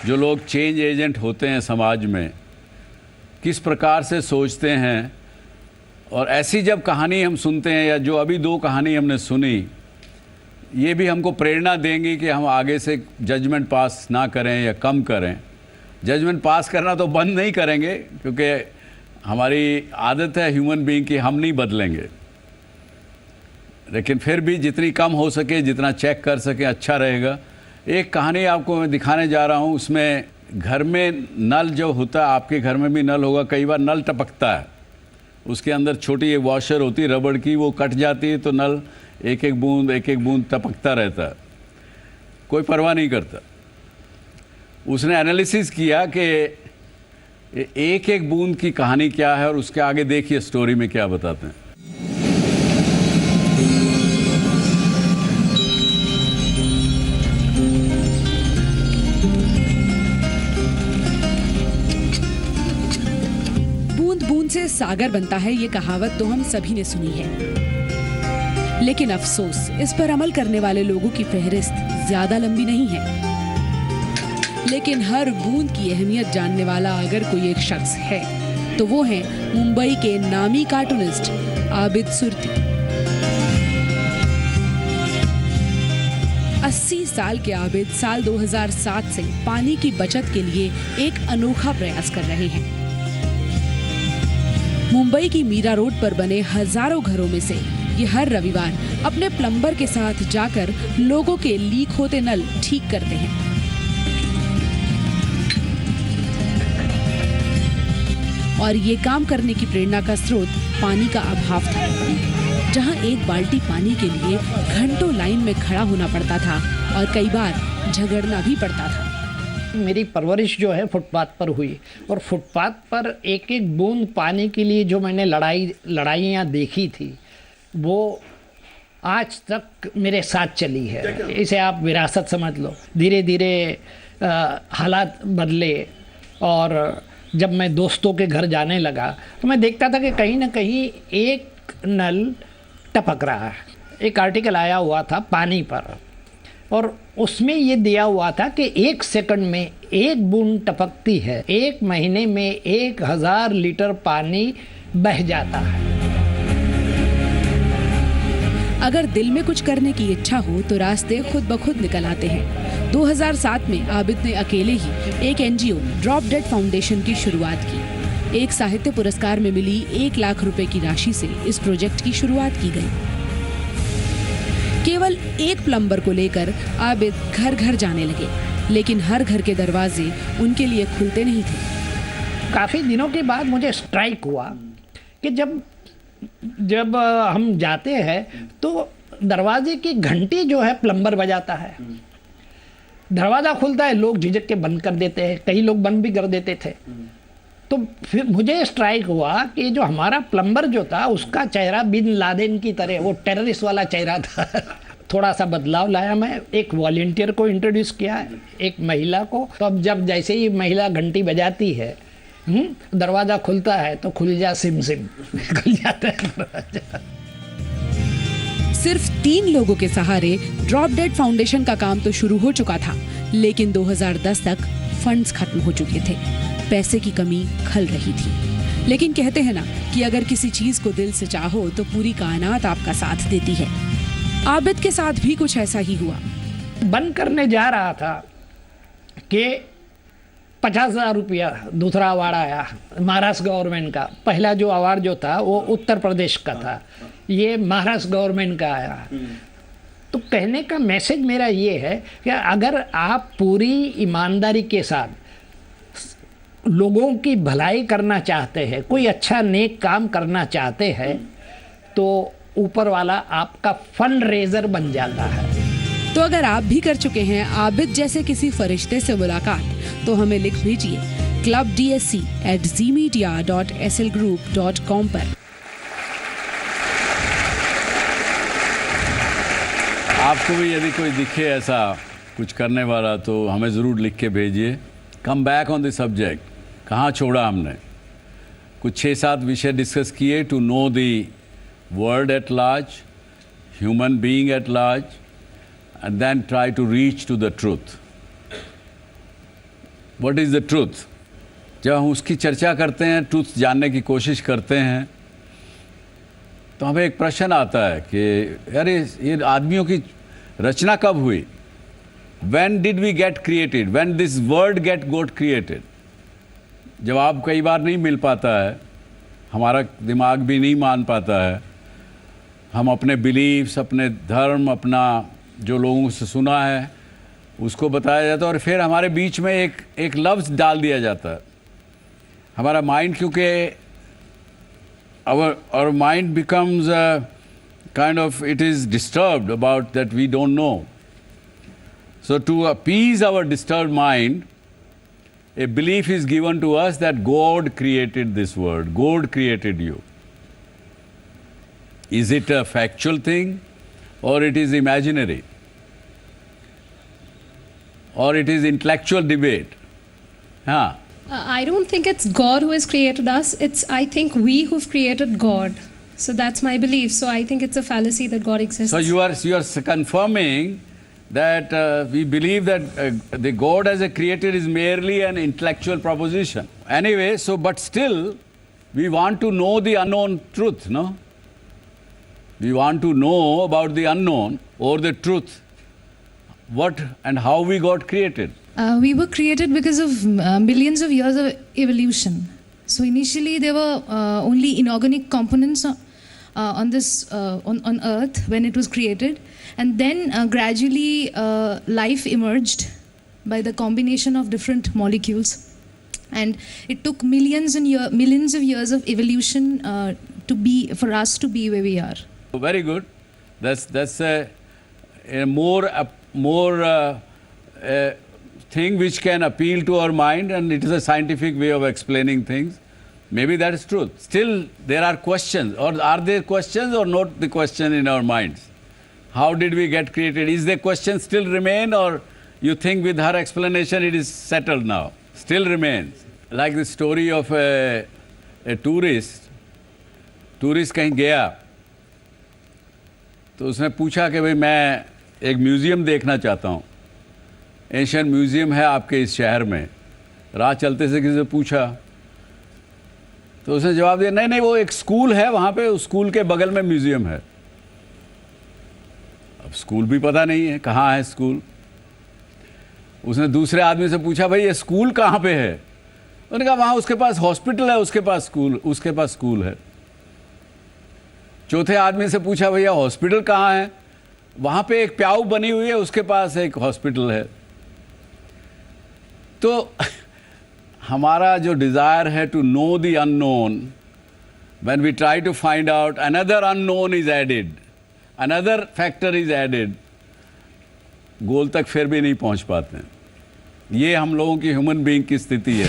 जो लोग change agent होते हैं समाज में किस प्रकार से सोचते हैं, और ऐसी जब कहानी हम सुनते हैं या जो अभी 2 कहानी हमने सुनी, ये भी हमको प्रेरणा देंगी कि हम आगे से जजमेंट पास ना करें या कम करें। जजमेंट पास करना तो बंद नहीं करेंगे, क्योंकि हमारी आदत है ह्यूमन बीइंग की, हम नहीं बदलेंगे, लेकिन फिर भी जितनी कम हो सके, जितना चेक कर सके अच्छा रहेगा। एक कहानी आपको मैं दिखाने जा रहा हूँ, उसमें घर में नल जो होता है, आपके घर में भी नल होगा, कई बार नल टपकता है, उसके अंदर छोटी एक वॉशर होती है रबड़ की, वो कट जाती है तो नल एक एक बूंद टपकता रहता है, कोई परवाह नहीं करता। उसने एनालिसिस किया कि एक एक बूंद की कहानी क्या है, और उसके आगे देखिए स्टोरी में क्या बताते हैं। बूंद बूंद से सागर बनता है, ये कहावत तो हम सभी ने सुनी है, लेकिन अफसोस इस पर अमल करने वाले लोगों की फहरिस्त ज्यादा लंबी नहीं है। लेकिन हर बूंद की अहमियत जानने वाला अगर कोई एक शख्स है तो वो है मुंबई के नामी कार्टूनिस्ट आबिद सुरती। 80 साल के आबिद साल 2007 से पानी की बचत के लिए एक अनोखा प्रयास कर रहे हैं। मुंबई की मीरा रोड पर बने हजारों घरों में से ये हर रविवार अपने प्लम्बर के साथ जाकर लोगों के लीक होते नल ठीक करते हैं। और ये काम करने की प्रेरणा का स्रोत पानी का अभाव था, जहां एक बाल्टी पानी के लिए घंटों लाइन में खड़ा होना पड़ता था और कई बार झगड़ना भी पड़ता था। मेरी परवरिश जो है फुटपाथ पर हुई, और फुटपाथ पर एक एक बूंद पानी के लिए जो मैंने लड़ाइयाँ देखी थी, वो आज तक मेरे साथ चली है। इसे आप विरासत समझ लो। धीरे धीरे हालात बदले, और जब मैं दोस्तों के घर जाने लगा तो मैं देखता था कि कहीं ना कहीं एक नल टपक रहा है। एक आर्टिकल आया हुआ था पानी पर, और उसमें ये दिया हुआ था कि 1 सेकंड में 1 बूंद टपकती है, 1 महीने में 1000 लीटर पानी बह जाता है। अगर दिल में कुछ करने की इच्छा हो तो रास्ते खुद ब खुद निकल आते हैं। 2007 में आबिद ने अकेले ही एक एनजीओ ड्रॉप डेड फाउंडेशन की शुरुआत की। एक साहित्य पुरस्कार में मिली 1 लाख रुपए की राशि से इस प्रोजेक्ट की शुरुआत की गई। केवल एक प्लम्बर को लेकर आबिद घर घर जाने लगे, लेकिन हर घर के दरवाजे उनके लिए खुलते नहीं थे। काफ़ी दिनों के बाद मुझे स्ट्राइक हुआ कि जब हम जाते हैं तो दरवाजे की घंटी जो है प्लम्बर बजाता है, दरवाज़ा खुलता है, लोग झिझक के बंद कर देते हैं, कई लोग बंद भी कर देते थे। तो फिर मुझे स्ट्राइक हुआ कि जो हमारा प्लम्बर जो था उसका चेहरा बिन लादेन की तरह वो टेररिस्ट वाला चेहरा था। थोड़ा सा बदलाव लाया मैं, एक वॉलंटियर को इंट्रोड्यूस किया, एक महिला को। तो अब जब जैसे ही महिला घंटी बजाती है, दरवाज़ा खुलता है तो खुल जा सिम सिम खुल जाता है दरवाजा। सिर्फ 3 लोगों के सहारे ड्रॉप डेड फाउंडेशन का काम तो शुरू हो चुका था, लेकिन 2010 तक फंड्स खत्म हो चुके थे, पैसे की कमी खल रही थी। लेकिन कहते हैं ना कि अगर किसी चीज को दिल से चाहो तो पूरी कायनात आपका साथ देती है। आबिद के साथ भी कुछ ऐसा ही हुआ। बंद करने जा रहा था कि 50,000 रुपया दूसरा अवार्ड आया महाराष्ट्र गवर्नमेंट का। पहला जो अवार्ड जो था वो उत्तर प्रदेश का था, ये महाराष्ट्र गवर्नमेंट का आया। तो कहने का मैसेज मेरा ये है कि अगर आप पूरी ईमानदारी के साथ लोगों की भलाई करना चाहते हैं, कोई अच्छा नेक काम करना चाहते हैं, तो ऊपर वाला आपका फंड रेजर बन जाता है। तो अगर आप भी कर चुके हैं आबिद जैसे किसी फरिश्ते से मुलाकात, तो हमें लिख भेजिए clubdsc@zmedia.slgroup.com पर। आपको भी यदि कोई दिखे ऐसा कुछ करने वाला तो हमें ज़रूर लिख के भेजिए। Come back on the subject, कहाँ छोड़ा हमने? कुछ 6-7 विषय डिस्कस किए to know the world at large, human being at large, and then try to reach to the truth. What is the truth. जब हम उसकी चर्चा करते हैं, ट्रूथ जानने की कोशिश करते हैं, तो हमें एक प्रश्न आता है कि यार ये आदमियों की रचना कब हुई? When did we get created? When this word got created? जवाब कई बार नहीं मिल पाता है, हमारा दिमाग भी नहीं मान पाता है। हम अपने बिलीव्स, अपने धर्म, अपना जो लोगों से सुना है उसको बताया जाता है, और फिर हमारे बीच में एक लफ्ज़ डाल दिया जाता है। हमारा माइंड, क्योंकि our mind becomes kind of, it is disturbed about that we don't know. So to appease our disturbed mind, a belief is given to us that God created this world, God created you. Is it a factual thing, or it is imaginary, or it is intellectual debate? Huh? I don't think it's God who has created us. I think we who've created God. So that's my belief. So I think it's a fallacy that God exists. So you are confirming that we believe that the God as a creator is merely an intellectual proposition. Anyway, but still, we want to know the unknown truth, no? We want to know about the unknown or the truth. What and how we got created. We were created because of millions of years of evolution. So initially there were only inorganic components on Earth when it was created, and then gradually life emerged by the combination of different molecules, and it took millions of years of evolution for us to be where we are. Very good. That's a more thing which can appeal to our mind, and it is a scientific way of explaining things. Maybe that is truth. Still, there are questions, or are there questions or not the question in our minds? How did we get created? Is the question still remain, or you think with her explanation it is settled now? Still remains. Like the story of a tourist. Tourist कहीं गया तो उसने पूछा कि भाई मैं एक museum देखना चाहता हूँ, एशियन म्यूज़ियम है आपके इस शहर में। राह चलते से किसी से पूछा तो उसने जवाब दिया नहीं वो एक स्कूल है वहाँ पे, उस स्कूल के बगल में म्यूज़ियम है। अब स्कूल भी पता नहीं है कहाँ है स्कूल। उसने दूसरे आदमी से पूछा भाई ये स्कूल कहाँ पे है? उन्होंने कहा वहाँ उसके पास हॉस्पिटल है, उसके पास स्कूल है। चौथे आदमी से पूछा भैया हॉस्पिटल कहाँ है? वहाँ पे एक प्याऊ बनी हुई है, उसके पास एक हॉस्पिटल है। तो हमारा जो डिज़ायर है to know the unknown, when we try to find out another unknown is added, another factor is added, goal तक फिर भी नहीं पहुँच पाते। ये हम लोगों की ह्यूमन बीइंग की स्थिति है।